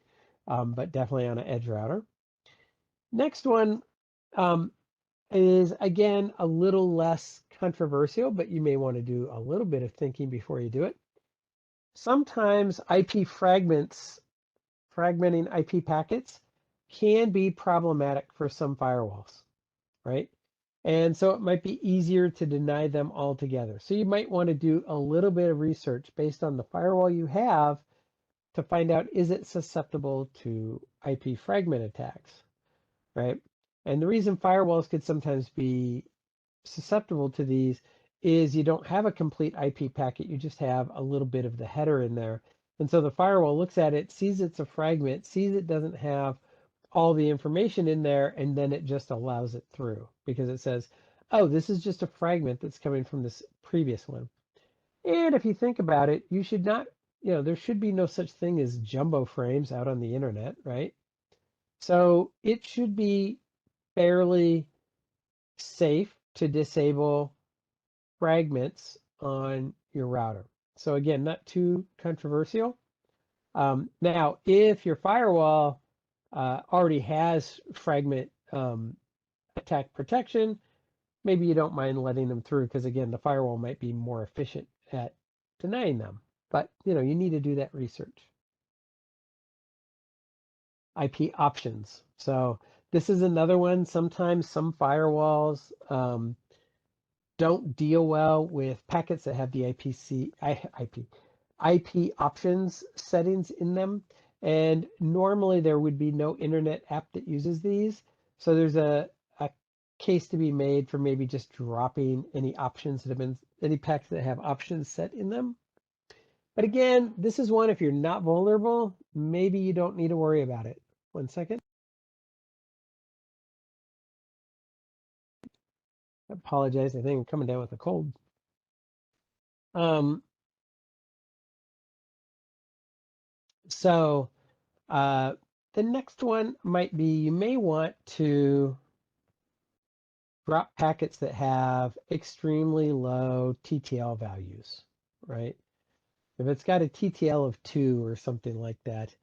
but definitely on an edge router. Next one is, again, a little less controversial, but you may want to do a little bit of thinking before you do it. Sometimes IP fragmenting IP packets can be problematic for some firewalls, right? And so it might be easier to deny them altogether. So you might want to do a little bit of research based on the firewall you have to find out, is it susceptible to IP fragment attacks, right? And the reason firewalls could sometimes be susceptible to these is you don't have a complete IP packet, you just have a little bit of the header in there. And so the firewall looks at it, sees it's a fragment, sees it doesn't have all the information in there, and then it just allows it through because it says, oh, this is just a fragment that's coming from this previous one. And if you think about it, you should not, there should be no such thing as jumbo frames out on the internet, right? So it should be fairly safe to disable fragments on your router. So again, not too controversial. Now, if your firewall already has fragment attack protection, maybe you don't mind letting them through because again, the firewall might be more efficient at denying them. But you need to do that research. IP options. So this is another one. Sometimes some firewalls don't deal well with packets that have the IP options settings in them. And normally there would be no internet app that uses these. So there's a case to be made for maybe just dropping any options that have been, any packets that have options set in them. But again, this is one, if you're not vulnerable, maybe you don't need to worry about it. 1 second. I apologize, I think I'm coming down with a cold. So the next one might be, you may want to drop packets that have extremely low TTL values, right? If it's got a TTL of 2 or something like that,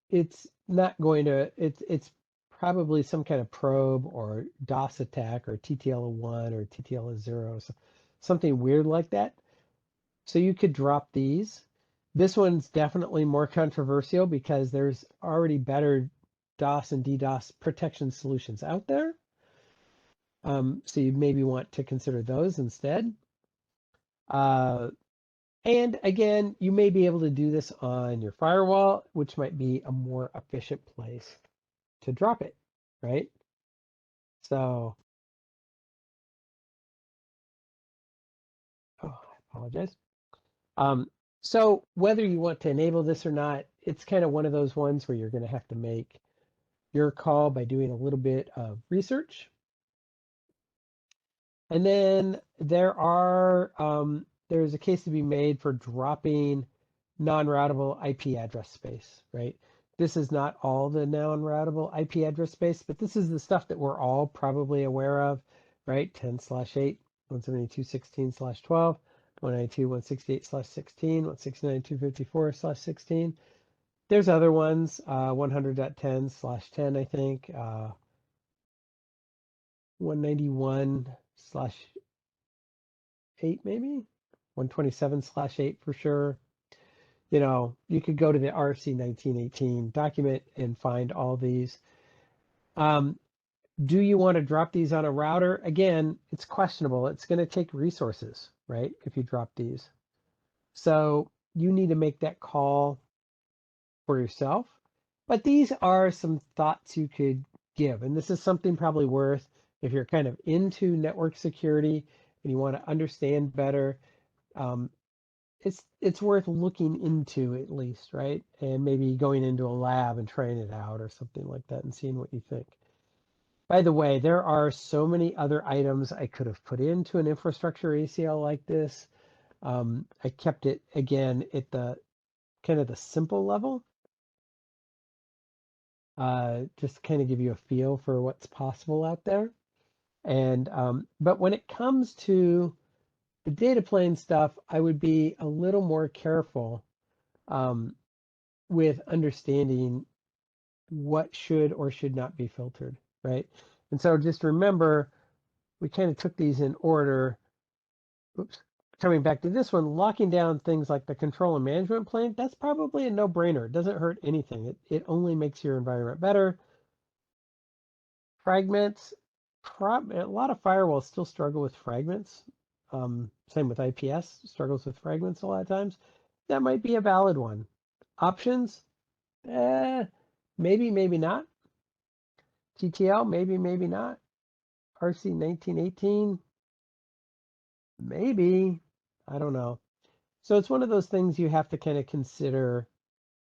it's not going to, it's probably some kind of probe or DOS attack or TTL of 1 or TTL of 0, so something weird like that. So you could drop these. This one's definitely more controversial because there's already better DOS and DDoS protection solutions out there. So you maybe want to consider those instead. And again, you may be able to do this on your firewall, which might be a more efficient place to drop it, right? So, oh, I apologize. So whether you want to enable this or not, it's kind of one of those ones where you're going to have to make your call by doing a little bit of research. And then there's a case to be made for dropping non-routable IP address space, right? This is not all the non-routable IP address space, but this is the stuff that we're all probably aware of, right? 10/8, 172.16/12, 192.168/16, 169.254/16. There's other ones, 100.10/10, I think, 191/8 maybe, 127/8 for sure. You know, you could go to the RFC 1918 document and find all these. Do you want to drop these on a router? Again, it's questionable. It's going to take resources, right? If you drop these. So you need to make that call for yourself. But these are some thoughts you could give. And this is something probably worth, if you're kind of into network security and you want to understand better, it's worth looking into at least, right? And maybe going into a lab and trying it out or something like that and seeing what you think. By the way, there are so many other items I could have put into an infrastructure ACL like this. I kept it again at the kind of the simple level, just kind of give you a feel for what's possible out there. And but when it comes to the data plane stuff, I would be a little more careful with understanding what should or should not be filtered, right? And so just remember, we kind of took these in order. Oops. Coming back to this one, locking down things like the control and management plane, that's probably a no-brainer. It doesn't hurt anything. It only makes your environment better. Fragments, a lot of firewalls still struggle with fragments. Same with IPS, struggles with fragments a lot of times. That might be a valid one. Options, maybe, maybe not. TTL, maybe, maybe not. RC 1918, maybe. I don't know. So it's one of those things you have to kind of consider,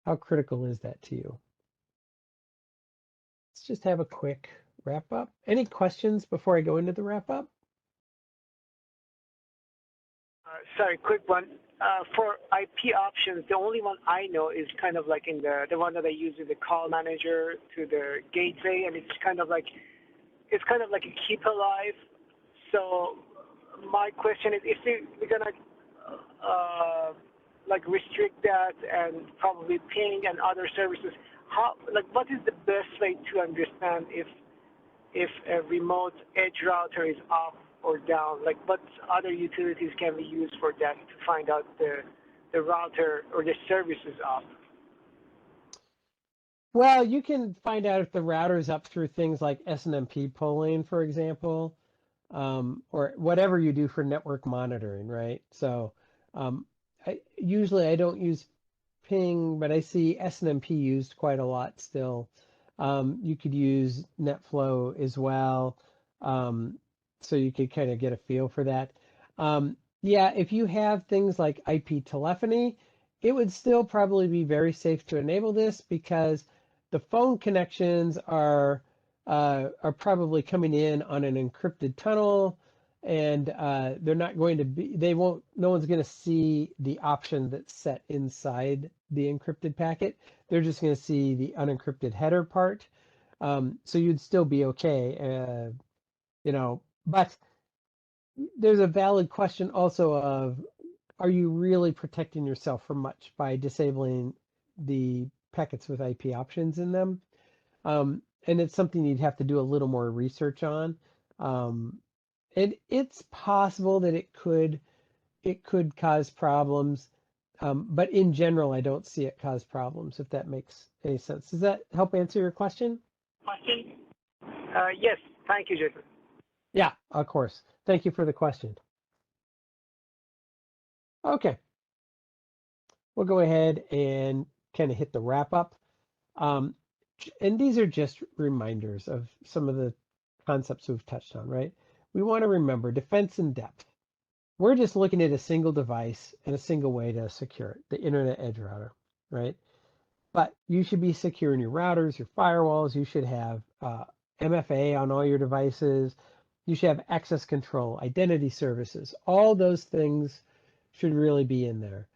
how critical is that to you? Let's just have a quick wrap up. Any questions before I go into the wrap up? Sorry, quick one. For IP options, the only one I know is kind of like in the one that I use in the call manager to the gateway, and it's kind of like a keep alive. So my question is, if we're gonna like restrict that and probably ping and other services, what is the best way to understand if a remote edge router is off or down? Like, what other utilities can we use for that to find out the router or the service is off? Well, you can find out if the router is up through things like SNMP polling, for example, or whatever you do for network monitoring, right? So usually I don't use ping, but I see SNMP used quite a lot still. You could use NetFlow as well. So you could kind of get a feel for that. Yeah, if you have things like IP telephony, it would still probably be very safe to enable this because the phone connections are probably coming in on an encrypted tunnel, and they're not going to be, no one's going to see the option that's set inside the encrypted packet. They're just going to see the unencrypted header part. So you'd still be okay, you know, but there's a valid question also of are you really protecting yourself from much by disabling the packets with IP options in them? And it's something you'd have to do a little more research on. And it's possible that it could cause problems. But in general, I don't see it cause problems, if that makes any sense. Does that help answer your question? Yes, thank you, Jason. Yeah, of course. Thank you for the question. Okay, we'll go ahead and kind of hit the wrap up. And these are just reminders of some of the concepts we've touched on, right? We want to remember defense in depth. We're just looking at a single device and a single way to secure it, the Internet Edge Router, right? But you should be securing your routers, your firewalls. You should have MFA on all your devices. You should have access control, identity services. All those things should really be in there.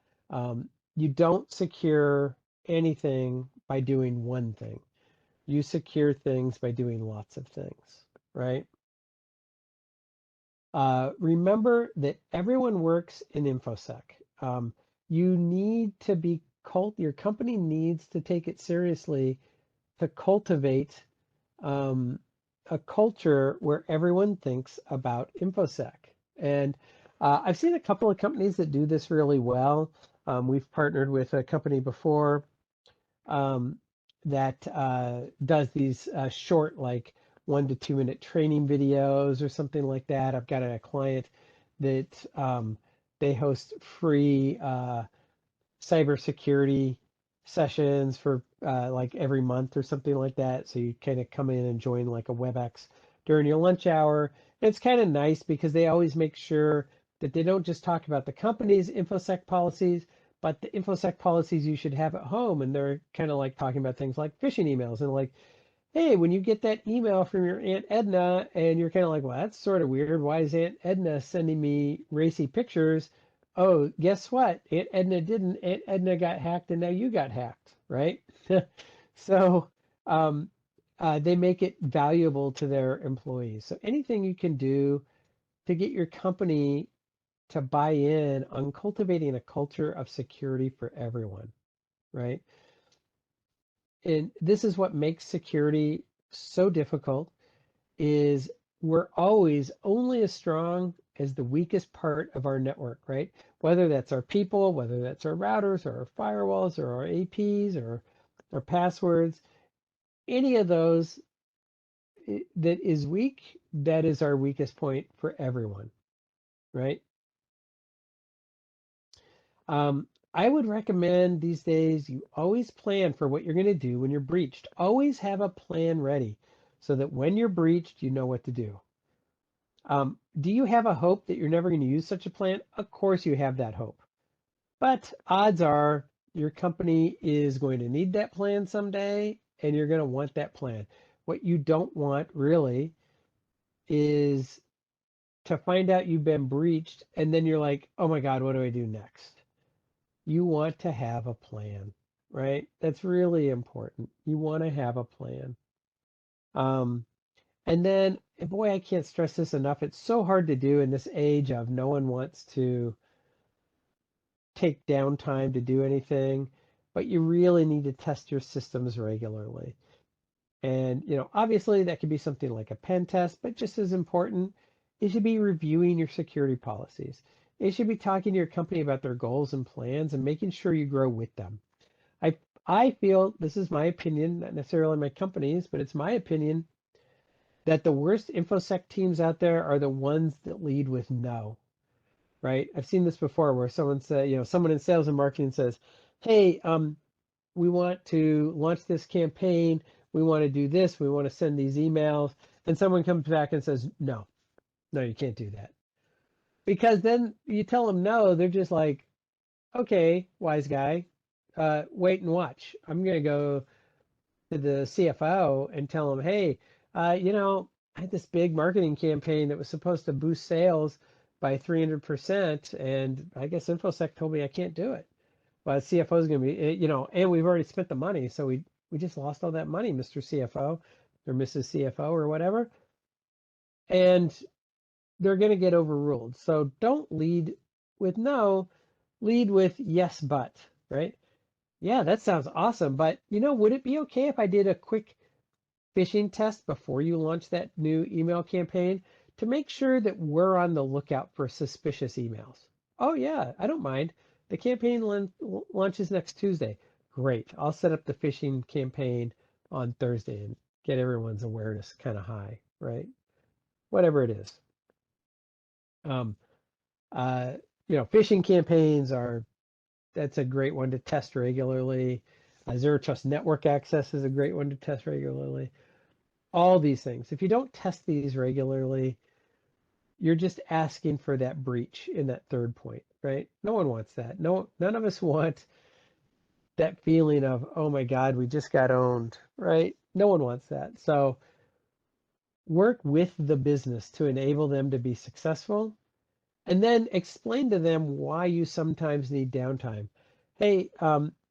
You don't secure anything by doing one thing. You secure things by doing lots of things, right? Remember that everyone works in InfoSec. You need to be your company needs to take it seriously to cultivate a culture where everyone thinks about InfoSec. And I've seen a couple of companies that do this really well. We've partnered with a company before that does these short, like 1 to 2 minute training videos or something like that. I've got a client that they host free cybersecurity sessions for like every month or something like that. So you kind of come in and join like a WebEx during your lunch hour. And it's kind of nice because they always make sure that they don't just talk about the company's InfoSec policies, but the InfoSec policies you should have at home. And they're kind of like talking about things like phishing emails and like, hey, when you get that email from your Aunt Edna and you're kind of like, well, that's sort of weird. Why is Aunt Edna sending me racy pictures? Oh, guess what? Aunt Edna didn't. Aunt Edna got hacked and now you got hacked, right? So they make it valuable to their employees. So anything you can do to get your company to buy in on cultivating a culture of security for everyone, right? And this is what makes security so difficult is we're always only as strong as the weakest part of our network, right? Whether that's our people, whether that's our routers or our firewalls or our APs or our passwords, any of those that is weak, that is our weakest point for everyone, right? I would recommend these days you always plan for what you're going to do when you're breached. Always have a plan ready so that when you're breached, you know what to do. Do you have a hope that you're never going to use such a plan? Of course you have that hope. But odds are your company is going to need that plan someday and you're going to want that plan. What you don't want really is to find out you've been breached and then you're like, oh my God, what do I do next? You want to have a plan, right? That's really important. You want to have a plan. And then, boy, I can't stress this enough. It's so hard to do in this age of no one wants to take downtime to do anything, but you really need to test your systems regularly. And, obviously that could be something like a pen test, but just as important, it should be reviewing your security policies. It should be talking to your company about their goals and plans and making sure you grow with them. I feel, this is my opinion, not necessarily my company's, but it's my opinion that the worst InfoSec teams out there are the ones that lead with no, right? I've seen this before where someone someone in sales and marketing says, hey, we want to launch this campaign. We want to do this. We want to send these emails. And someone comes back and says, no, you can't do that. Because then you tell them no, they're just like, okay, wise guy, wait and watch. I'm going to go to the CFO and tell him, hey, I had this big marketing campaign that was supposed to boost sales by 300%, and I guess InfoSec told me I can't do it. Well, CFO is going to be, and we've already spent the money, so we just lost all that money, Mr. CFO or Mrs. CFO or whatever, and they're going to get overruled. So don't lead with no, Lead with yes, but, right? Yeah, that sounds awesome. But would it be okay if I did a quick phishing test before you launch that new email campaign to make sure that we're on the lookout for suspicious emails? Oh yeah, I don't mind. The campaign launches next Tuesday. Great. I'll set up the phishing campaign on Thursday and get everyone's awareness kind of high, right? Whatever it is. Um, uh, phishing campaigns that's a great one to test regularly. Zero Trust Network Access is a great one to test regularly. All these things. If you don't test these regularly, you're just asking for that breach in that third point, right? No one wants that. No, none of us want that feeling of, oh my God, we just got owned, right? No one wants that. So work with the business to enable them to be successful, and then explain to them why you sometimes need downtime. Hey,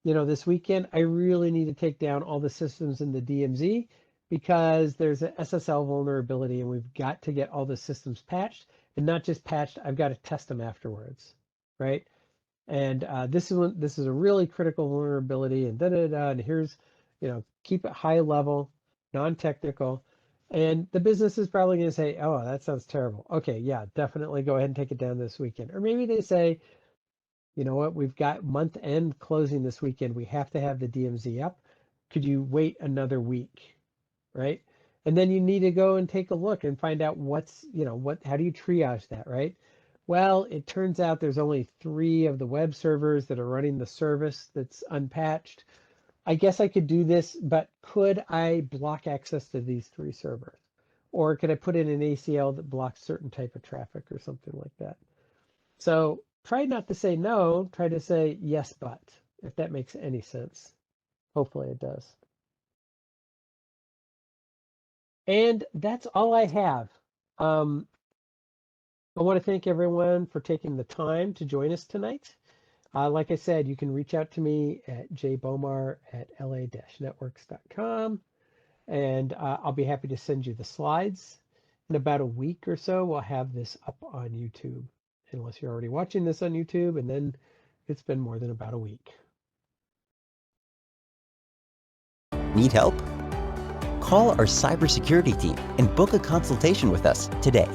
this weekend, I really need to take down all the systems in the DMZ because there's an SSL vulnerability and we've got to get all the systems patched, and not just patched, I've got to test them afterwards, right? And this is a really critical vulnerability, and and here's, keep it high level, non-technical. And the business is probably going to say, oh, that sounds terrible. Okay, yeah, definitely go ahead and take it down this weekend. Or maybe they say, you know what, we've got month end closing this weekend. We have to have the DMZ up. Could you wait another week? Right? And then you need to go and take a look and find out how do you triage that, right? Well, it turns out there's only 3 of the web servers that are running the service that's unpatched. I guess I could do this, but could I block access to these 3 servers? Or could I put in an ACL that blocks certain type of traffic or something like that? So try not to say no, try to say yes, but, if that makes any sense. Hopefully it does. And that's all I have. I want to thank everyone for taking the time to join us tonight. Like I said, you can reach out to me at jbomar@la-networks.com, and I'll be happy to send you the slides. In about a week or so, we'll have this up on YouTube, unless you're already watching this on YouTube, and then it's been more than about a week. Need help? Call our cybersecurity team and book a consultation with us today.